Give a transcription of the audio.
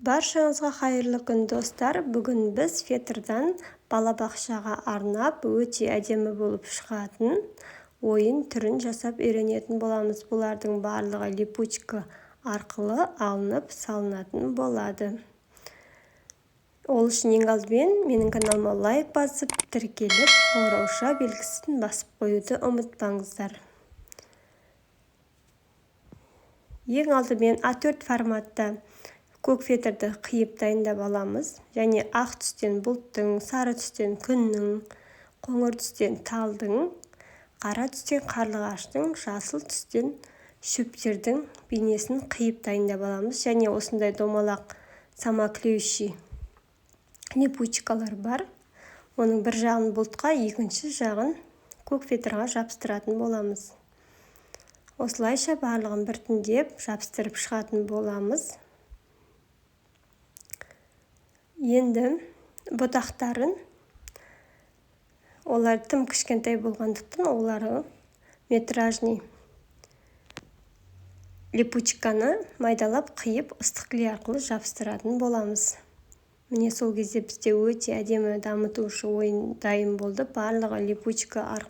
Баршаңызға қайырлы күн достар. Бүгін біз фетрдан балабақшаға арнап өте әдемі болып шығатын ойын түрін жасап үйренетін боламыз. Бұлардың барлығы липучка арқылы алынып салынатын болады. Ол үшін ең алдымен менің каналыма лайк басып, тіркеліп, қоңырауша белгісін басып қоюды ұмытпаңыздар. Ең алдымен А4 форматта көк фетрді қиып дайындап аламыз. Және ақ түстен бұлттың, сары түстен күннің, қоңыр түстен талдың, қара түстен қарлығаштың, жасыл түстен шөптердің бейнесін қиып дайындап аламыз. Және осындай домалақ самоклеющий липучкалар бар. Оның бір жағын бұлтқа, екінші жағын көк фетрға жабыстыратын боламыз. Осылайша барлығын біртіндеп жабыстырып шығатын боламыз. Енді бұтақтарын, олар тым кішкентай болғандықтан, олары метражный липучканы майдалап қиып ыстықклей арқылы жабыстыратын боламыз. Міне сол кезде бізде өте әдемі дамытушы ойын дайын болды. Барлығы липучка